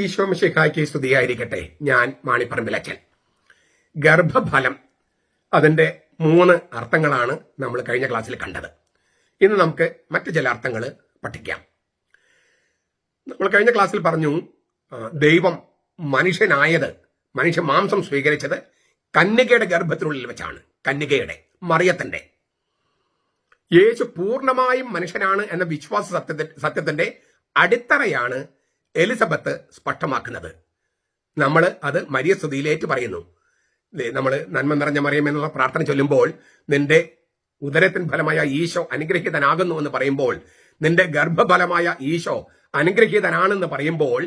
ഈശോ മിശിഹായ്ക്ക് സ്തുതിയായിരിക്കട്ടെ. ഞാൻ മാണിപ്പറമ്പിലച്ചൻ. ഗർഭഫലം, അതിന്റെ 3 അർത്ഥങ്ങളാണ് നമ്മൾ കഴിഞ്ഞ ക്ലാസ്സിൽ കണ്ടത്. ഇന്ന് നമുക്ക് മറ്റു ചില അർത്ഥങ്ങൾ പഠിക്കാം. നമ്മൾ കഴിഞ്ഞ ക്ലാസ്സിൽ പറഞ്ഞു, ദൈവം മനുഷ്യനായത്, മനുഷ്യ മാംസം സ്വീകരിച്ചത് കന്യകയുടെ ഗർഭത്തിനുള്ളിൽ വെച്ചാണ്. കന്യകയുടെ, മറിയത്തിന്റെ. യേശു പൂർണ്ണമായും മനുഷ്യനാണ് എന്ന വിശ്വാസ സത്യത്തിന്റെ അടിത്തറയാണ് എലിസബത്ത് സ്പഷ്ടമാക്കുന്നത്. നമ്മൾ അത് മരിയസ്തുതിയിലേറ്റ് പറയുന്നു. നമ്മൾ നന്മ നിറഞ്ഞ മറിയം എന്നുള്ള പ്രാർത്ഥന ചൊല്ലുമ്പോൾ, നിന്റെ ഉദരത്തിൻ ഫലമായ ഈശോ അനുഗ്രഹീതനാകുന്നു എന്ന് പറയുമ്പോൾ, നിന്റെ ഗർഭഫലമായ ഈശോ അനുഗ്രഹീതനാണെന്ന് പറയുമ്പോൾ,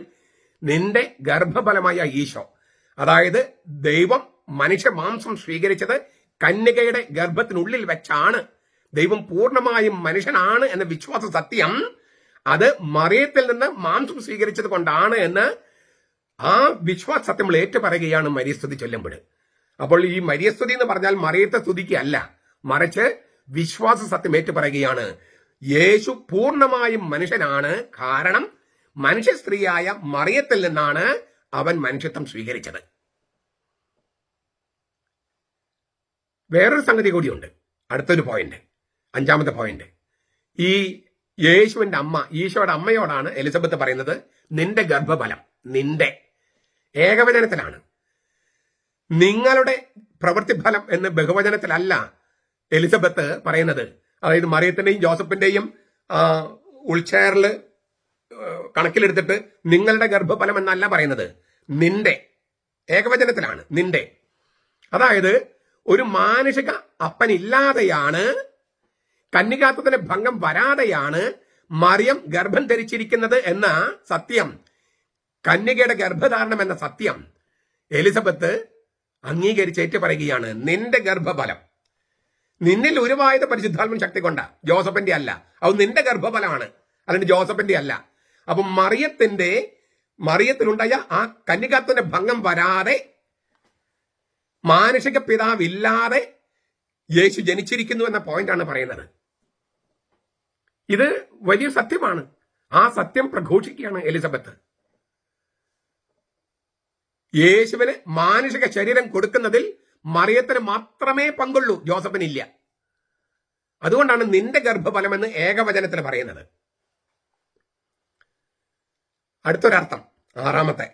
നിന്റെ ഗർഭഫലമായ ഈശോ, അതായത് ദൈവം മനുഷ്യ മാംസം സ്വീകരിച്ചത് കന്യകയുടെ ഗർഭത്തിനുള്ളിൽ വെച്ചാണ്. ദൈവം പൂർണ്ണമായും മനുഷ്യനാണ് എന്ന വിശ്വാസ സത്യം അത് മറിയത്തിൽ നിന്ന് മാംസം സ്വീകരിച്ചത് കൊണ്ടാണ് എന്ന് ആ വിശ്വാസ സത്യം ഏറ്റുപറയുകയാണ് മരിയസ്തുതി ചൊല്ലുമ്പോൾ. അപ്പോൾ ഈ മരിയസ്തുതി എന്ന് പറഞ്ഞാൽ മറിയത്തെ സ്തുതിക്കല്ല, മറിച്ച് വിശ്വാസ സത്യം ഏറ്റുപറയുകയാണ്. യേശു പൂർണ്ണമായും മനുഷ്യനാണ്, കാരണം മനുഷ്യ സ്ത്രീയായ മറിയത്തിൽ നിന്നാണ് അവൻ മനുഷ്യത്വം സ്വീകരിച്ചത്. വേറൊരു സംഗതി കൂടിയുണ്ട്. അടുത്തൊരു പോയിന്റ്, 5ാമത്തെ പോയിന്റ്. ഈ യേശുവിന്റെ അമ്മ, ഈശോയുടെ അമ്മയോടാണ് എലിസബത്ത് പറയുന്നത്, നിന്റെ ഗർഭഫലം, നിന്റെ ഏകവചനത്തിലാണ്. നിങ്ങളുടെ പ്രവൃത്തിഫലം എന്ന് ബഹുവചനത്തിലല്ല എലിസബത്ത് പറയുന്നത്. അതായത് മറിയത്തിന്റെയും ജോസഫിന്റെയും ഉൾച്ചേർൽ കണക്കിലെടുത്തിട്ട് നിങ്ങളുടെ ഗർഭഫലം എന്നല്ല പറയുന്നത്, നിന്റെ ഏകവചനത്തിലാണ്, നിന്റെ. അതായത് ഒരു മാനുഷിക അപ്പനില്ലാതെയാണ്, കന്യകാത്വത്തിന്റെ ഭംഗം വരാതെയാണ് മറിയം ഗർഭം ധരിച്ചിരിക്കുന്നത് എന്ന സത്യം, കന്യകയുടെ ഗർഭധാരണം എന്ന സത്യം എലിസബത്ത് അംഗീകരിച്ചേറ്റ് പറയുകയാണ്. നിന്റെ ഗർഭഫലം, നിന്നിൽ ഉരുവായത് പരിശുദ്ധാത്മ ശക്തി കൊണ്ട, ജോസഫിന്റെ അല്ല. അത് നിന്റെ ഗർഭഫലമാണ്, അതിന്റെ ജോസഫിന്റെ അല്ല. അപ്പൊ മറിയത്തിലുണ്ടായ ആ കന്യകാത്വന്റെ ഭംഗം വരാതെ, മാനുഷിക പിതാവില്ലാതെ യേശു ജനിച്ചിരിക്കുന്നു എന്ന പോയിന്റാണ് പറയുന്നത്. ഇത് വലിയ സത്യമാണ്. ആ സത്യം പ്രഘോഷിക്കുകയാണ് എലിസബത്ത്. യേശുവിന് മാനുഷിക ശരീരം കൊടുക്കുന്നതിൽ മറിയത്തിന് മാത്രമേ പങ്കുള്ളൂ, ജോസഫിനില്ല. അതുകൊണ്ടാണ് നിന്റെ ഗർഭഫലം എന്ന് ഏകവചനത്തിൽ പറയുന്നത്. അടുത്തൊരർത്ഥം, 6ാമത്തെ.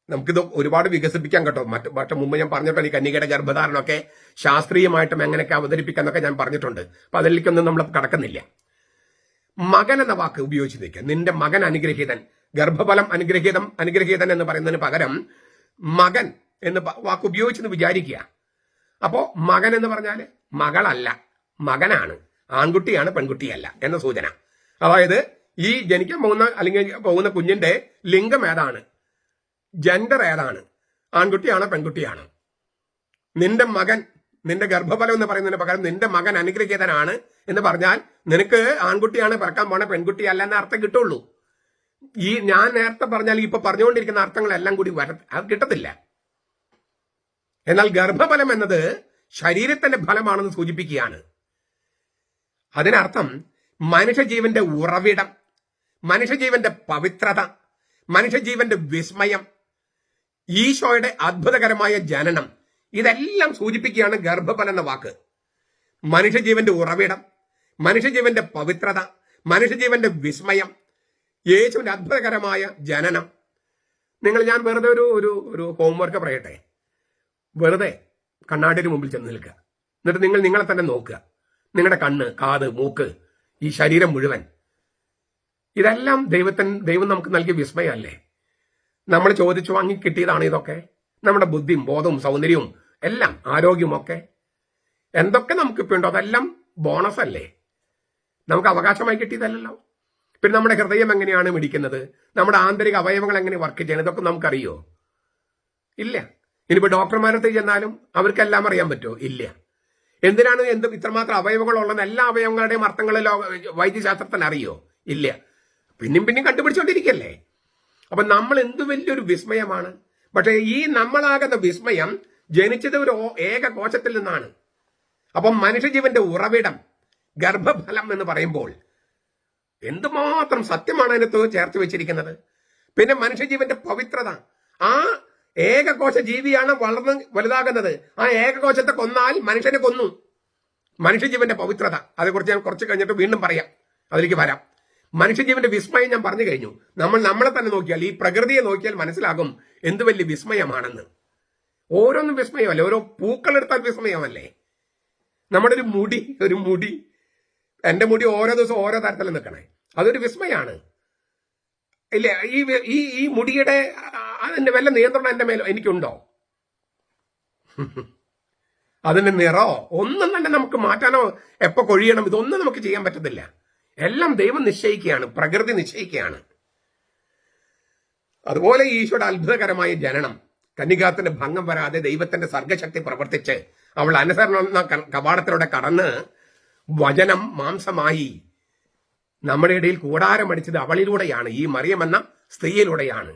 നമുക്കിത് ഒരുപാട് വികസിപ്പിക്കാൻ കേട്ടോ. മറ്റു മുമ്പ് ഞാൻ പറഞ്ഞപ്പോൾ ഈ കന്യകയുടെ ഗർഭധാരണമൊക്കെ ശാസ്ത്രീയമായിട്ടും എങ്ങനെയൊക്കെ അവതരിപ്പിക്കാന്നൊക്കെ ഞാൻ പറഞ്ഞിട്ടുണ്ട്. അപ്പൊ അതിലേക്കൊന്നും നമ്മൾ കടക്കുന്നില്ല. മകൻ എന്ന വാക്ക് ഉപയോഗിച്ച് നിൽക്കുക. നിന്റെ മകൻ അനുഗ്രഹീതൻ. ഗർഭഫലം അനുഗ്രഹീതൻ എന്ന് പറയുന്നതിന് പകരം മകൻ എന്ന് വാക്ക് ഉപയോഗിച്ചെന്ന് വിചാരിക്കുക. അപ്പോ മകൻ എന്ന് പറഞ്ഞാല് മകളല്ല, മകനാണ്. ആൺകുട്ടിയാണ്, പെൺകുട്ടിയല്ല എന്ന സൂചന. അതായത് ഈ ജനിക്കാൻ പോകുന്ന അല്ലെങ്കിൽ പോകുന്ന കുഞ്ഞിന്റെ ലിംഗം ഏതാണ്, ജെൻഡർ ഏതാണ്, ആൺകുട്ടിയാണോ പെൺകുട്ടിയാണോ. നിന്റെ മകൻ, നിന്റെ ഗർഭഫലം എന്ന് പറയുന്നതിന് പകരം നിന്റെ മകൻ അനുഗ്രഹീതനാണ് എന്ന് പറഞ്ഞാൽ നിനക്ക് ആൺകുട്ടിയാണ് പിറക്കാൻ പോണ, പെൺകുട്ടിയല്ല എന്ന അർത്ഥം കിട്ടുള്ളൂ. ഈ ഞാൻ നേരത്തെ പറഞ്ഞാൽ ഇപ്പൊ പറഞ്ഞുകൊണ്ടിരിക്കുന്ന അർത്ഥങ്ങളെല്ലാം കൂടി അത് കിട്ടത്തില്ല. എന്നാൽ ഗർഭഫലം എന്നത് ശരീരത്തിന്റെ ഫലമാണെന്ന് സൂചിപ്പിക്കുകയാണ്. അതിനർത്ഥം മനുഷ്യജീവന്റെ ഉറവിടം, മനുഷ്യജീവന്റെ പവിത്രത, മനുഷ്യജീവന്റെ വിസ്മയം, ഈശോയുടെ അത്ഭുതകരമായ ജനനം, ഇതെല്ലാം സൂചിപ്പിക്കുകയാണ് ഗർഭഫലം എന്ന വാക്ക്. മനുഷ്യജീവന്റെ ഉറവിടം, മനുഷ്യജീവന്റെ പവിത്രത, മനുഷ്യജീവന്റെ വിസ്മയം, യേശുവിന്റെ അത്ഭുതകരമായ ജനനം. ഞാൻ വെറുതെ ഒരു ഹോംവർക്ക് പറയട്ടെ. വെറുതെ കണ്ണാടിന് മുമ്പിൽ ചെന്ന് നിൽക്കുക. എന്നിട്ട് നിങ്ങളെ തന്നെ നോക്കുക. നിങ്ങളുടെ കണ്ണ്, കാത്, മൂക്ക്, ഈ ശരീരം മുഴുവൻ, ഇതെല്ലാം ദൈവം നമുക്ക് നൽകിയ വിസ്മയമല്ലേ? നമ്മൾ ചോദിച്ചു വാങ്ങി കിട്ടിയതാണ് ഇതൊക്കെ. നമ്മുടെ ബുദ്ധിയും ബോധവും സൗന്ദര്യവും എല്ലാം, ആരോഗ്യവും ഒക്കെ എന്തൊക്കെ നമുക്കിപ്പോ ഉണ്ടോ അതെല്ലാം ബോണസ് അല്ലേ? നമുക്ക് അവകാശമായി കിട്ടിയതല്ലോ. പിന്നെ നമ്മുടെ ഹൃദയം എങ്ങനെയാണ് മിടിക്കുന്നത്, നമ്മുടെ ആന്തരിക അവയവങ്ങൾ എങ്ങനെ വർക്ക് ചെയ്യണം, ഇതൊക്കെ നമുക്കറിയോ? ഇല്ല. ഇനിയിപ്പോ ഡോക്ടർമാരടുത്ത് ചെന്നാലും അവർക്കെല്ലാം അറിയാൻ പറ്റുമോ? ഇല്ല. എന്തിനാണ് ഇത്രമാത്രം അവയവങ്ങളുള്ളത്? എല്ലാ അവയവങ്ങളുടെയും അർത്ഥങ്ങൾ വൈദ്യശാസ്ത്രത്തിന് അറിയോ? ഇല്ല. പിന്നെയും കണ്ടുപിടിച്ചോണ്ടിരിക്കല്ലേ. അപ്പൊ നമ്മൾ എന്ത് വലിയൊരു വിസ്മയമാണ്. പക്ഷേ ഈ നമ്മളാകുന്ന വിസ്മയം ജനിച്ചത് ഒരു ഏക കോശത്തിൽ നിന്നാണ്. അപ്പം മനുഷ്യജീവന്റെ ഉറവിടം, ഗർഭഫലം എന്ന് പറയുമ്പോൾ എന്തുമാത്രം സത്യമാണ് അതിനകത്ത് ചേർത്ത് വെച്ചിരിക്കുന്നത്. പിന്നെ മനുഷ്യജീവന്റെ പവിത്രത. ആ ഏകകോശ ജീവിയാണ് വളർന്ന് വലുതാകുന്നത്. ആ ഏകകോശത്തെ കൊന്നാൽ മനുഷ്യനെ കൊന്നു. മനുഷ്യജീവന്റെ പവിത്രത, അതേക്കുറിച്ച് ഞാൻ കുറച്ച് കഴിഞ്ഞിട്ട് വീണ്ടും പറയാം, അതിലേക്ക് വരാം. മനുഷ്യജീവന്റെ വിസ്മയം ഞാൻ പറഞ്ഞു കഴിഞ്ഞു. നമ്മൾ നമ്മളെ തന്നെ നോക്കിയാൽ, ഈ പ്രകൃതിയെ നോക്കിയാൽ മനസ്സിലാകും എന്ത് വലിയ വിസ്മയമാണെന്ന്. ഓരോന്നും വിസ്മയമല്ലേ, ഓരോ പൂക്കളെടുത്താൽ വിസ്മയമല്ലേ. നമ്മുടെ ഒരു മുടി എന്റെ മുടി ഓരോ ദിവസം ഓരോ തരത്തിൽ നിൽക്കണേ, അതൊരു വിസ്മയാണ് ഇല്ല. ഈ മുടിയുടെ അതിന്റെ വല്ല നിയന്ത്രണം എന്റെ മേലോ എനിക്കുണ്ടോ? അതിന്റെ നിറോ ഒന്നും തന്നെ നമുക്ക് മാറ്റാനോ എപ്പോ കൊഴിയണം ഇതൊന്നും നമുക്ക് ചെയ്യാൻ പറ്റത്തില്ല. എല്ലാം ദൈവം നിശ്ചയിക്കുകയാണ്, പ്രകൃതി നിശ്ചയിക്കുകയാണ്. അതുപോലെ ഈശോയുടെ അത്ഭുതകരമായ ജനനം, കന്യകാത്തിന്റെ ഭംഗം വരാതെ ദൈവത്തിന്റെ സർഗശക്തി പ്രവർത്തിച്ച് അവൾ അനുസരണം എന്ന കവാടത്തിലൂടെ കടന്ന് വചനം മാംസമായി നമ്മുടെ ഇടയിൽ കൂടാരമടിച്ചത് അവളിലൂടെയാണ്, ഈ മറിയം എന്ന സ്ത്രീയിലൂടെയാണ്.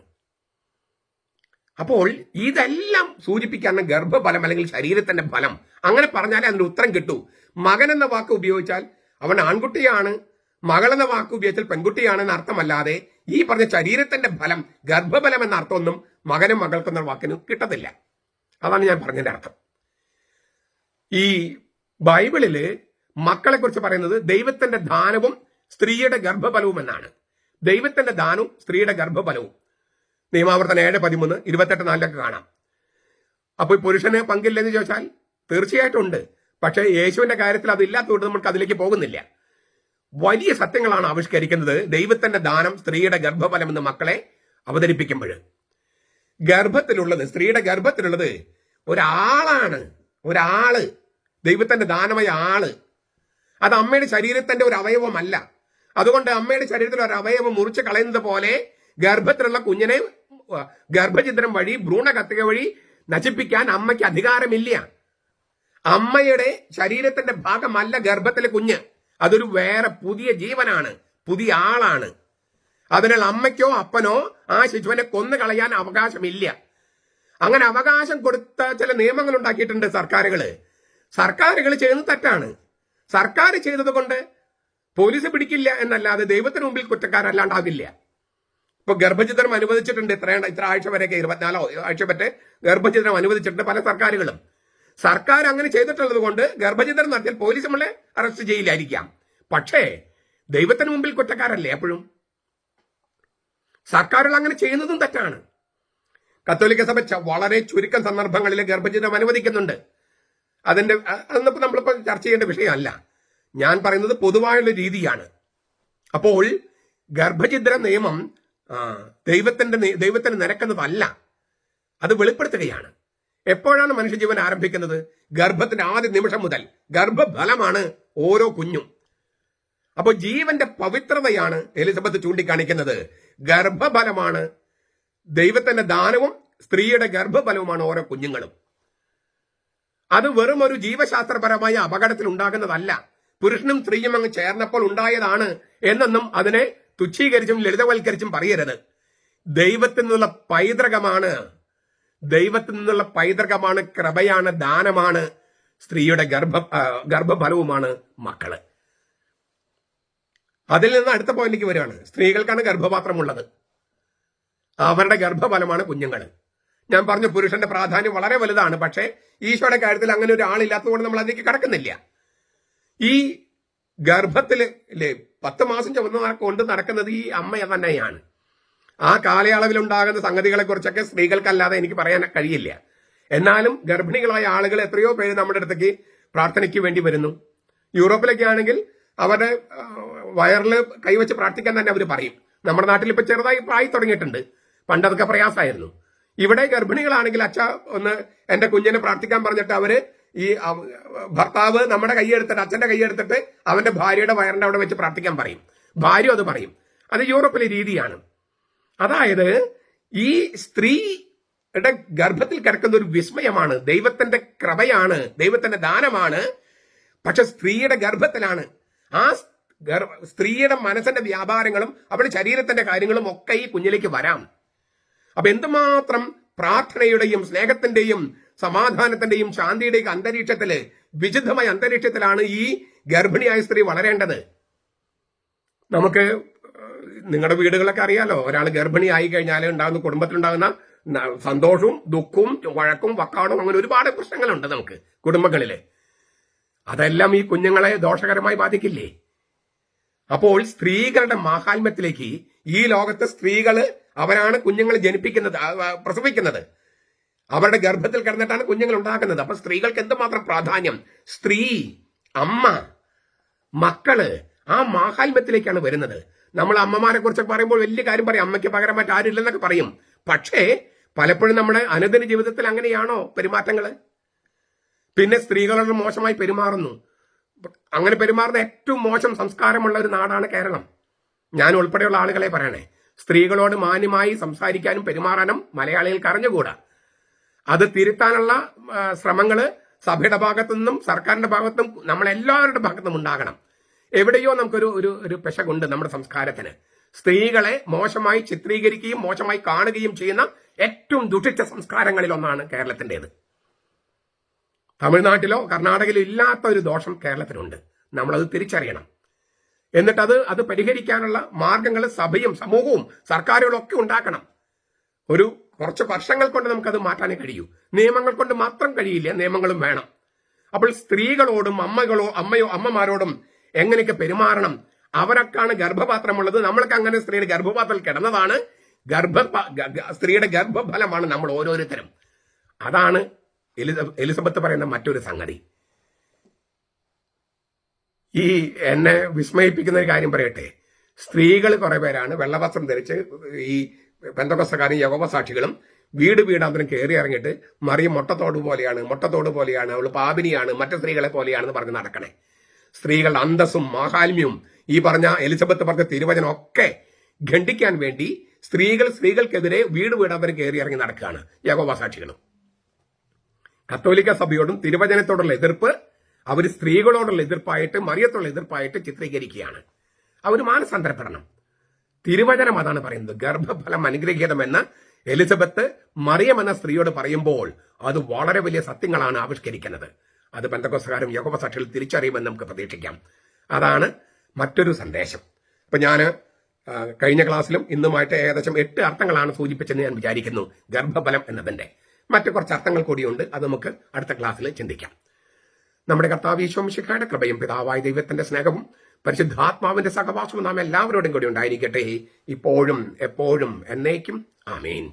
അപ്പോൾ ഇതെല്ലാം സൂചിപ്പിക്കാണ് ഗർഭഫലം അല്ലെങ്കിൽ ശരീരത്തിന്റെ ഫലം. അങ്ങനെ പറഞ്ഞാലേ അതിന് ഉത്തരം കിട്ടൂ. മകൻ എന്ന വാക്ക് ഉപയോഗിച്ചാൽ അവൻ ആൺകുട്ടിയാണ്, മകൾ എന്ന വാക്ക് ഉപയോഗിച്ചാൽ പെൺകുട്ടിയാണെന്ന് അർത്ഥമല്ലാതെ ഈ പറഞ്ഞ ശരീരത്തിന്റെ ഫലം ഗർഭഫലം എന്ന അർത്ഥമൊന്നും മകനും മകൾക്കെന്ന വാക്കിന് കിട്ടത്തില്ല. അതാണ് ഞാൻ പറഞ്ഞതിന്റെ അർത്ഥം. ഈ ബൈബിളില് മക്കളെ കുറിച്ച് പറയുന്നത് ദൈവത്തിന്റെ ദാനവും സ്ത്രീയുടെ ഗർഭഫലവും എന്നാണ്. ദൈവത്തിന്റെ ദാനവും സ്ത്രീയുടെ ഗർഭഫലവും നിയമാവർത്തനം 7:13, 28:4 കാണാം. അപ്പോൾ പുരുഷന് പങ്കില്ലെന്ന് ചോദിച്ചാൽ തീർച്ചയായിട്ടും ഉണ്ട്. പക്ഷേ യേശുവിന്റെ കാര്യത്തിൽ അതില്ലാത്തതുകൊണ്ട് നമുക്ക് അതിലേക്ക് പോകുന്നില്ല. വലിയ സത്യങ്ങളാണ് ആവിഷ്കരിക്കുന്നത് ദൈവത്തിന്റെ ദാനം, സ്ത്രീയുടെ ഗർഭഫലം എന്ന് മക്കളെ അവതരിപ്പിക്കുമ്പോൾ. ഗർഭത്തിലുള്ളത്, സ്ത്രീയുടെ ഗർഭത്തിലുള്ളത് ഒരാളാണ്, ഒരാള്, ദൈവത്തിന്റെ ദാനമായ ആള്. അത് അമ്മയുടെ ശരീരത്തിന്റെ ഒരു അവയവമല്ല. അതുകൊണ്ട് അമ്മയുടെ ശരീരത്തിൽ ഒരു അവയവം മുറിച്ച് കളയുന്നത് പോലെ ഗർഭത്തിലുള്ള കുഞ്ഞിനെ ഗർഭചിത്രം വഴി, ഭ്രൂണ കത്തിക വഴി നശിപ്പിക്കാൻ അമ്മയ്ക്ക് അധികാരമില്ല. അമ്മയുടെ ശരീരത്തിന്റെ ഭാഗമല്ല ഗർഭത്തിലെ കുഞ്ഞ്. അതൊരു വേറെ പുതിയ ജീവനാണ്, പുതിയ ആളാണ്. അതിനാൽ അമ്മയ്ക്കോ അപ്പനോ ആ ശിശുവിനെ കൊന്നു കളയാൻ അവകാശമില്ല. അങ്ങനെ അവകാശം കൊടുത്ത ചില നിയമങ്ങൾ ഉണ്ടാക്കിയിട്ടുണ്ട് സർക്കാരുകൾ ചെയ്യുന്നത് തെറ്റാണ്. സർക്കാർ ചെയ്തത് കൊണ്ട് പോലീസ് പിടിക്കില്ല എന്നല്ലാതെ ദൈവത്തിന് മുമ്പിൽ കുറ്റക്കാരല്ലാണ്ടാകില്ല. ഇപ്പൊ ഗർഭചിത്രം അനുവദിച്ചിട്ടുണ്ട്, ഇത്ര ആഴ്ച വരെയൊക്കെ 24 ആഴ്ച പറ്റേ ഗർഭചിത്രം അനുവദിച്ചിട്ടുണ്ട് പല സർക്കാരുകളും. സർക്കാർ അങ്ങനെ ചെയ്തിട്ടുള്ളത് കൊണ്ട് ഗർഭചിത്രം നടത്തിയാൽ പോലീസ് നമ്മളെ അറസ്റ്റ് ചെയ്യില്ലായിരിക്കാം. പക്ഷേ ദൈവത്തിന് മുമ്പിൽ കുറ്റക്കാരല്ലേ എപ്പോഴും. സർക്കാരുകൾ അങ്ങനെ ചെയ്യുന്നതും തെറ്റാണ്. കത്തോലിക്ക സഭ വളരെ ചുരുക്കം സന്ദർഭങ്ങളിൽ ഗർഭചിത്രം അനുവദിക്കുന്നുണ്ട്. അതൊന്നും നമ്മളിപ്പോൾ ചർച്ച ചെയ്യേണ്ട വിഷയമല്ല. ഞാൻ പറയുന്നത് പൊതുവായുള്ള രീതിയാണ്. അപ്പോൾ ഗർഭചിത്ര നിയമം ദൈവത്തിന് നിരക്കുന്നതല്ല, അത് വെളിപ്പെടുത്തുകയാണ്. എപ്പോഴാണ് മനുഷ്യജീവൻ ആരംഭിക്കുന്നത്? ഗർഭത്തിന്റെ ആദ്യ നിമിഷം മുതൽ. ഗർഭഫലമാണ് ഓരോ കുഞ്ഞും. അപ്പോൾ ജീവന്റെ പവിത്രതയാണ് എലിസബത്ത് ചൂണ്ടിക്കാണിക്കുന്നത്. ഗർഭഫലമാണ് ദൈവത്തിന്റെ ദാനവും സ്ത്രീയുടെ ഗർഭഫലവുമാണ് ഓരോ കുഞ്ഞുങ്ങളും. അത് വെറും ഒരു ജീവശാസ്ത്രപരമായ അപകടത്തിൽ ഉണ്ടാകുന്നതല്ല, പുരുഷനും സ്ത്രീയും അങ്ങ് ചേർന്നപ്പോൾ ഉണ്ടായതാണ് എന്നൊന്നും അതിനെ തുച്ഛീകരിച്ചും ലളിതവൽക്കരിച്ചും പറയരുത്. ദൈവത്തിൽ നിന്നുള്ള പൈതൃകമാണ്, കൃപയാണ്, ദാനമാണ്, സ്ത്രീയുടെ ഗർഭഫലവുമാണ് മക്കള്. അതിൽ നിന്ന് അടുത്ത പോയിന്റിലേക്ക് വരികയാണ്. സ്ത്രീകൾക്കാണ് ഗർഭപാത്രമുള്ളത്, അവരുടെ ഗർഭഫലമാണ് കുഞ്ഞുങ്ങൾ. ഞാൻ പറഞ്ഞു പുരുഷന്റെ പ്രാധാന്യം വളരെ വലുതാണ്. പക്ഷേ ഈശോയുടെ കാര്യത്തിൽ അങ്ങനെ ഒരു ആളില്ലാത്തതുകൊണ്ട് നമ്മൾ അതിലേക്ക് കടക്കുന്നില്ല. ഈ ഗർഭത്തിൽ 10 മാസം കൊണ്ട് നടക്കുന്നത് ഈ അമ്മ തന്നെയാണ്. ആ കാലയളവിൽ ഉണ്ടാകുന്ന സംഗതികളെ കുറിച്ചൊക്കെ സ്ത്രീകൾക്കല്ലാതെ എനിക്ക് പറയാൻ കഴിയില്ല. എന്നാലും ഗർഭിണികളായ ആളുകൾ എത്രയോ പേര് നമ്മുടെ അടുത്തേക്ക് പ്രാർത്ഥനയ്ക്ക് വേണ്ടി വരുന്നു. യൂറോപ്പിലൊക്കെ ആണെങ്കിൽ അവരുടെ വയറിൽ കൈവച്ച് പ്രാർത്ഥിക്കാൻ തന്നെ അവർ പറയും. നമ്മുടെ നാട്ടിൽ ഇപ്പൊ ചെറുതായി ആയി തുടങ്ങിയിട്ടുണ്ട്, പണ്ടതൊക്കെ പ്രയാസമായിരുന്നു. ഇവിടെ ഗർഭിണികളാണെങ്കിൽ ഒന്ന് എന്റെ കുഞ്ഞിനെ പ്രാർത്ഥിക്കാൻ പറഞ്ഞിട്ട് അവര് ഈ ഭർത്താവ് നമ്മുടെ കൈയെടുത്തിട്ട്, അച്ഛന്റെ കൈയെടുത്തിട്ട് അവന്റെ ഭാര്യയുടെ വയറിന്റെ അവിടെ വെച്ച് പ്രാർത്ഥിക്കാൻ പറയും. ഭാര്യ അത് പറയും. അത് യൂറോപ്പിലെ രീതിയാണ്. അതായത് ഈ സ്ത്രീയുടെ ഗർഭത്തിൽ കിടക്കുന്ന ഒരു വിസ്മയമാണ്, ദൈവത്തിന്റെ കൃപയാണ്, ദൈവത്തിന്റെ ദാനമാണ്. പക്ഷെ സ്ത്രീയുടെ ഗർഭത്തിലാണ്. ആ സ്ത്രീയുടെ മനസ്സിന്റെ വ്യാപാരങ്ങളും അവളുടെ ശരീരത്തിന്റെ കാര്യങ്ങളും ഒക്കെ ഈ കുഞ്ഞിലേക്ക് വരാം. അപ്പൊ എന്തുമാത്രം പ്രാർത്ഥനയുടെയും സ്നേഹത്തിന്റെയും സമാധാനത്തിന്റെയും ശാന്തിയുടെയും അന്തരീക്ഷത്തില്, വിശുദ്ധമായ അന്തരീക്ഷത്തിലാണ് ഈ ഗർഭിണിയായ സ്ത്രീ വളരേണ്ടത്. നമുക്ക് നിങ്ങളുടെ വീടുകളൊക്കെ അറിയാലോ, ഒരാൾ ഗർഭിണി ആയി കഴിഞ്ഞാൽ ഉണ്ടാകുന്ന കുടുംബത്തിലുണ്ടാകുന്ന സന്തോഷവും ദുഃഖവും വഴക്കും വക്കാടും അങ്ങനെ ഒരുപാട് പ്രശ്നങ്ങളുണ്ട് നമുക്ക് കുടുംബങ്ങളില്. അതെല്ലാം ഈ കുഞ്ഞുങ്ങളെ ദോഷകരമായി ബാധിക്കില്ലേ? അപ്പോൾ സ്ത്രീകളുടെ മാഹാത്മ്യത്തിലേക്ക് ഈ ലോകത്തെ സ്ത്രീകള് അവരാണ് കുഞ്ഞുങ്ങളെ ജനിപ്പിക്കുന്നത്, പ്രസവിക്കുന്നത്. അവരുടെ ഗർഭത്തിൽ കിടന്നിട്ടാണ് കുഞ്ഞുങ്ങൾ ഉണ്ടാക്കുന്നത്. അപ്പൊ സ്ത്രീകൾക്ക് എന്തുമാത്രം പ്രാധാന്യം, സ്ത്രീ, അമ്മ, മക്കള്, ആ മാഹാത്മ്യത്തിലേക്കാണ് വരുന്നത്. നമ്മൾ അമ്മമാരെ കുറിച്ചൊക്കെ പറയുമ്പോൾ വലിയ കാര്യം പറയും, അമ്മയ്ക്ക് പകരമായിട്ട് ആരുമില്ലെന്നൊക്കെ പറയും. പക്ഷേ പലപ്പോഴും നമ്മുടെ അനുദിന ജീവിതത്തിൽ അങ്ങനെയാണോ പെരുമാറ്റങ്ങള്? പിന്നെ സ്ത്രീകളോട് മോശമായി പെരുമാറുന്നു. അങ്ങനെ പെരുമാറുന്ന ഏറ്റവും മോശം സംസ്കാരമുള്ള ഒരു നാടാണ് കേരളം. ഞാൻ ഉൾപ്പെടെയുള്ള ആളുകളെ പറയണേ, സ്ത്രീകളോട് മാന്യമായി സംസാരിക്കാനും പെരുമാറാനും മലയാളികൾക്ക് അറിഞ്ഞുകൂടാ. അത് തിരുത്താനുള്ള ശ്രമങ്ങള് സഭയുടെ ഭാഗത്തുനിന്നും സർക്കാരിന്റെ ഭാഗത്തും നമ്മളെല്ലാവരുടെ ഭാഗത്തും ഉണ്ടാകണം. എവിടെയോ നമുക്കൊരു ഒരു പെശകുണ്ട് നമ്മുടെ സംസ്കാരത്തിന്. സ്ത്രീകളെ മോശമായി ചിത്രീകരിക്കുകയും മോശമായി കാണുകയും ചെയ്യുന്ന ഏറ്റവും ദുഷിച്ച സംസ്കാരങ്ങളിൽ ഒന്നാണ് കേരളത്തിൻ്റെത്. തമിഴ്നാട്ടിലോ കർണാടകയിലോ ഇല്ലാത്ത ഒരു ദോഷം കേരളത്തിനുണ്ട്. നമ്മളത് തിരിച്ചറിയണം. എന്നിട്ട് അത് പരിഹരിക്കാനുള്ള മാർഗങ്ങൾ സഭയും സമൂഹവും സർക്കാരുകളും ഒക്കെ ഉണ്ടാക്കണം. കുറച്ച് വർഷങ്ങൾ കൊണ്ട് നമുക്കത് മാറ്റാനേ കഴിയൂ. നിയമങ്ങൾ കൊണ്ട് മാത്രം കഴിയില്ല, നിയമങ്ങളും വേണം. അപ്പോൾ സ്ത്രീകളോടും അമ്മമാരോടും എങ്ങനെയൊക്കെ പെരുമാറണം, അവരൊക്കെയാണ് ഗർഭപാത്രമുള്ളത്. നമ്മൾക്ക് അങ്ങനെ സ്ത്രീയുടെ ഗർഭപാത്രത്തിൽ കിടന്നതാണ്. സ്ത്രീയുടെ ഗർഭഫലമാണ് നമ്മൾ ഓരോരുത്തരും. അതാണ് എലിസബത്ത് പറയുന്ന മറ്റൊരു സംഗതി. ഈ എന്നെ വിസ്മയിപ്പിക്കുന്ന ഒരു കാര്യം പറയട്ടെ, സ്ത്രീകൾ കുറെ പേരാണ് വെള്ളവസ്ത്രം ധരിച്ച് ഈ പെന്തക്കോസ്തക്കാരും യഹോവ സാക്ഷികളും വീടാന്തരം കയറി ഇറങ്ങിയിട്ട് മറിയം മുട്ടത്തോട് പോലെയാണ്, അവൾ പാപിനിയാണ്, മറ്റു സ്ത്രീകളെ പോലെയാണെന്ന് പറഞ്ഞ് നടക്കണേ. സ്ത്രീകളുടെ അന്തസ്സും മാഹാത്മ്യവും ഈ പറഞ്ഞ എലിസബത്ത് പറഞ്ഞ തിരുവചനം ഒക്കെ ഖണ്ഡിക്കാൻ വേണ്ടി സ്ത്രീകൾക്കെതിരെ വീടാന്തരം കയറി ഇറങ്ങി നടക്കുകയാണ് യഹോവ സാക്ഷികളും. കത്തോലിക്ക സഭയോടും തിരുവചനത്തോടുള്ള എതിർപ്പ് അവർ സ്ത്രീകളോടുള്ള എതിർപ്പായിട്ട്, മറിയത്തോടുള്ള എതിർപ്പായിട്ട് ചിത്രീകരിക്കുകയാണ്. അവർ മാനസാന്തരപ്പെടണം. തിരുവചനം അതാണ് പറയുന്നത്. ഗർഭഫലം അനുഗ്രഹീതമെന്ന് എലിസബത്ത് മറിയം എന്ന സ്ത്രീയോട് പറയുമ്പോൾ അത് വളരെ വലിയ സത്യങ്ങളാണ് ആവിഷ്കരിക്കുന്നത്. അത് പെന്തക്കോസ്തക്കാരും യഹോവ സാക്ഷികളും തിരിച്ചറിയുമെന്ന് നമുക്ക് പ്രതീക്ഷിക്കാം. അതാണ് മറ്റൊരു സന്ദേശം. അപ്പൊ ഞാൻ കഴിഞ്ഞ ക്ലാസ്സിലും ഇന്നുമായിട്ട് ഏകദേശം 8 അർത്ഥങ്ങളാണ് സൂചിപ്പിച്ചെന്ന് ഞാൻ വിചാരിക്കുന്നു. ഗർഭഫലം എന്നതിന്റെ മറ്റു കുറച്ച് അർത്ഥങ്ങൾ കൂടിയുണ്ട്. അത് നമുക്ക് അടുത്ത ക്ലാസ്സിൽ ചിന്തിക്കാം. നമ്മുടെ കർത്താവ് ഈശോ മിശിഹായുടെ കൃപയും പിതാവായ ദൈവത്തിന്റെ സ്നേഹവും പരിശുദ്ധാത്മാവിന്റെ സഹവാസവും നാം എല്ലാവരോടും കൂടി ഉണ്ടായിരിക്കട്ടെ, ഇപ്പോഴും എപ്പോഴും എന്നേക്കും. ആമേൻ.